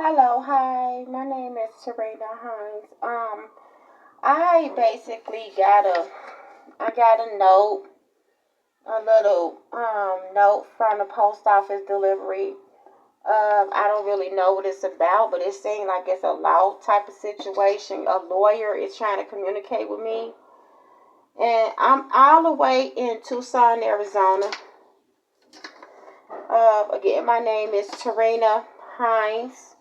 Hello, hi. My name is TERENA Hines. I basically got a note, a little note from the post office delivery. I don't really know what it's about, but it seems like it's a law type of situation. A lawyer is trying to communicate with me, and I'm all the way in Tucson, Arizona. Again, my name is TERENA Hines.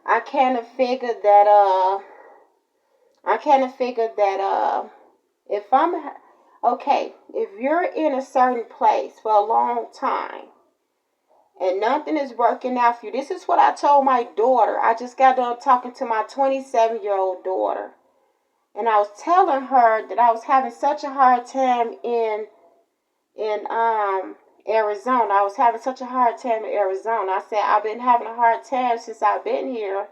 I kind of figured that if I'm okay, if you're in a certain place for a long time and nothing is working out for you, this is what I told my daughter. I just got done talking to my 27-year-old daughter, and I was telling her that I was having such a hard time in Arizona. I was having such a hard time in Arizona. I said I've been having a hard time since I've been here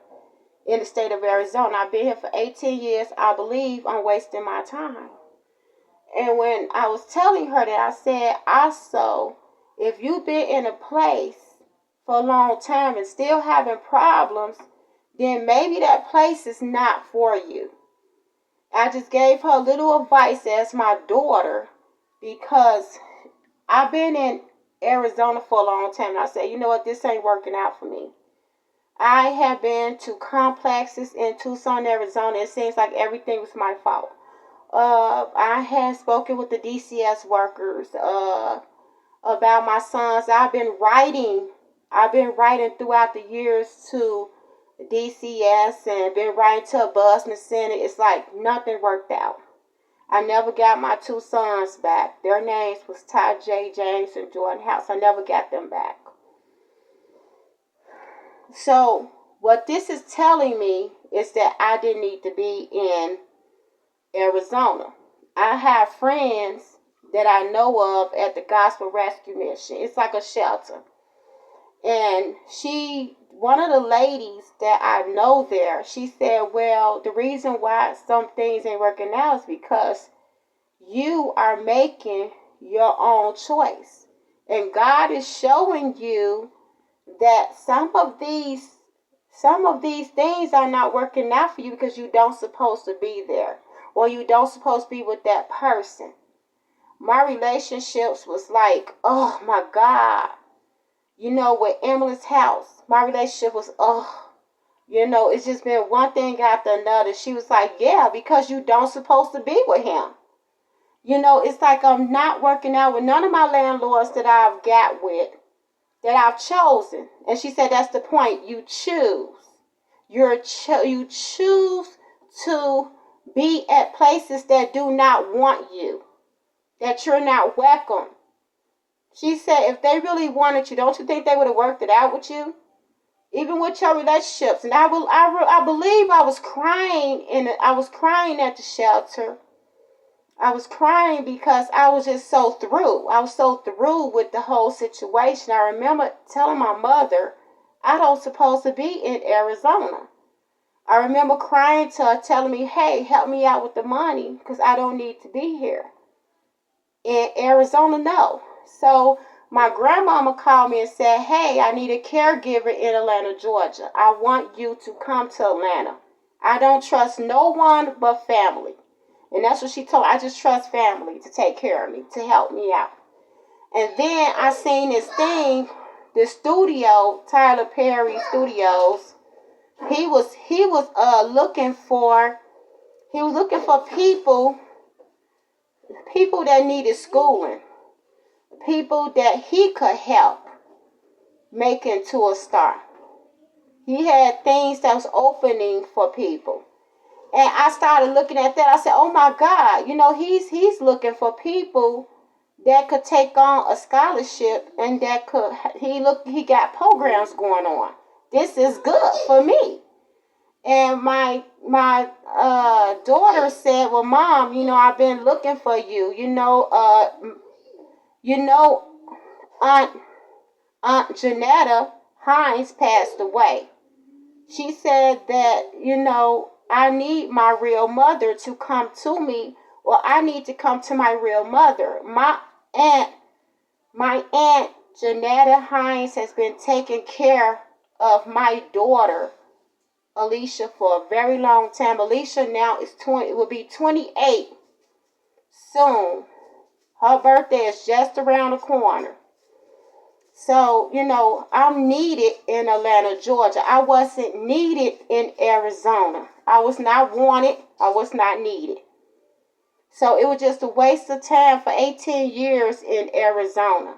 in the state of Arizona. I've been here for 18 years. I believe I'm wasting my time. And when I was telling her that, I said, also, if you've been in a place for a long time and still having problems, then maybe that place is not for you. I just gave her a little advice as my daughter because I've been in Arizona for a long time. And I said, you know what, this ain't working out for me. I have been to complexes in Tucson, Arizona. It seems like everything was my fault. I had spoken with the DCS workers about my sons. I've been writing throughout the years to DCS and been writing to a Business Center. It's like nothing worked out. I never got my two sons back. Their names was Ty J. James and Jordan House. I never got them back. So what this is telling me is that I didn't need to be in Arizona. I have friends that I know of at the Gospel Rescue Mission. It's like a shelter. And one of the ladies that I know there, she said, well, the reason why some things ain't working out is because you are making your own choice. And God is showing you that some of these things are not working out for you because you don't supposed to be there, or you don't supposed to be with that person. My relationships was like, oh my God. With Emily's house, my relationship was, it's just been one thing after another. She was like, yeah, because you don't supposed to be with him. It's like I'm not working out with none of my landlords that I've got with, that I've chosen. And she said, that's the point. You choose. You choose to be at places that do not want you, that you're not welcome. She said, if they really wanted you, don't you think they would have worked it out with you? Even with your relationships. And I believe I was crying at the shelter. I was crying because I was just so through. I was so through with the whole situation. I remember telling my mother, I don't supposed to be in Arizona. I remember crying to her, telling me, hey, help me out with the money because I don't need to be here. In Arizona, no. So my grandmama called me and said, hey, I need a caregiver in Atlanta, Georgia. I want you to come to Atlanta. I don't trust no one but family. And that's what she told me. I just trust family to take care of me, to help me out. And then I seen this thing, the studio, Tyler Perry Studios. He was looking for people that needed schooling, people that he could help make into a star. He had things that was opening for people. And I started looking at that. I said, oh my God, he's looking for people that could take on a scholarship and he got programs going on. This is good for me. And my daughter said, well, Mom, I've been looking for you. Aunt Janetta Hines passed away. She said that, I need my real mother to come to me, or I need to come to my real mother. My aunt Janetta Hines has been taking care of my daughter Alicia for a very long time. Alicia now is 20, will be 28 soon. Her birthday is just around the corner. So, I'm needed in Atlanta, Georgia. I wasn't needed in Arizona. I was not wanted. I was not needed. So it was just a waste of time for 18 years in Arizona.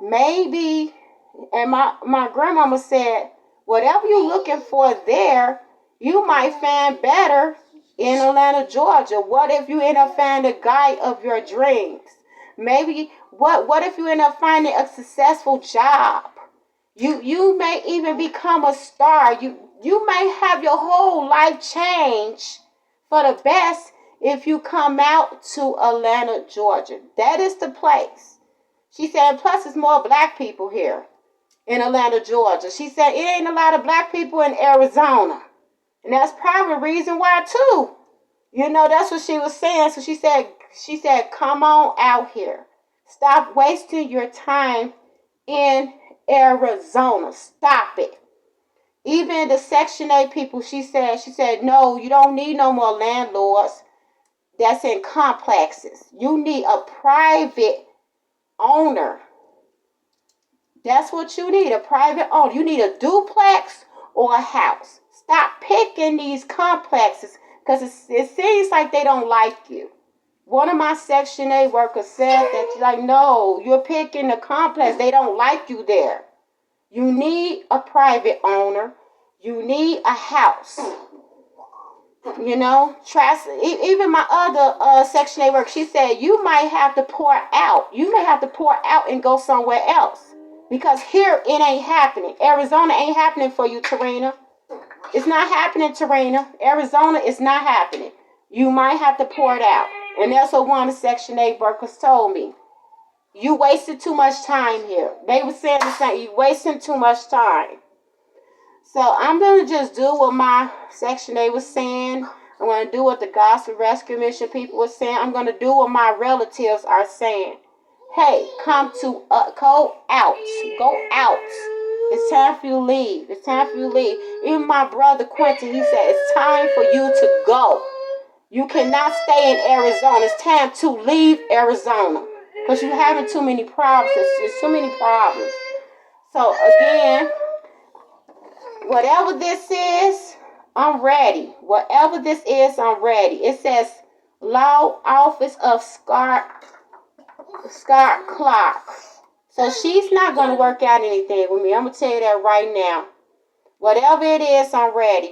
Maybe, and my grandmama said, whatever you're looking for there, you might find better in Atlanta, Georgia. What if you end up finding the guy of your dreams? Maybe, what if you end up finding a successful job? You may even become a star. You may have your whole life change for the best if you come out to Atlanta, Georgia. That is the place. She said, plus it's more black people here in Atlanta, Georgia. She said, it ain't a lot of black people in Arizona. And that's probably the reason why, too. That's what she was saying. So she said, come on out here. Stop wasting your time in Arizona. Stop it. Even the Section 8 people, she said, no, you don't need no more landlords that's in complexes. You need a private owner. That's what you need, a private owner. You need a duplex or a house. Stop picking these complexes because it seems like they don't like you. One of my Section 8 workers said that, no, you're picking the complex. They don't like you there. You need a private owner. You need a house. Trust. Even my other Section 8 worker, she said, you might have to pour out. You may have to pour out and go somewhere else. Because here it ain't happening. Arizona ain't happening for you, TERENA. It's not happening, TERENA. Arizona is not happening. You might have to pour it out. And that's what one of the Section 8 workers told me. You wasted too much time here. They were saying the same. You wasting too much time. So I'm going to just do what my Section 8 was saying. I'm going to do what the Gospel Rescue Mission people were saying. I'm going to do what my relatives are saying. Hey, come to, go out. Go out. It's time for you to leave. It's time for you to leave. Even my brother Quentin, he said, it's time for you to go. You cannot stay in Arizona. It's time to leave Arizona. Because you're having too many problems. There's too many problems. So, again, whatever this is, I'm ready. Whatever this is, I'm ready. It says, Law Office of Scott Clark. So she's not going to work out anything with me. I'm going to tell you that right now. Whatever it is, I'm ready,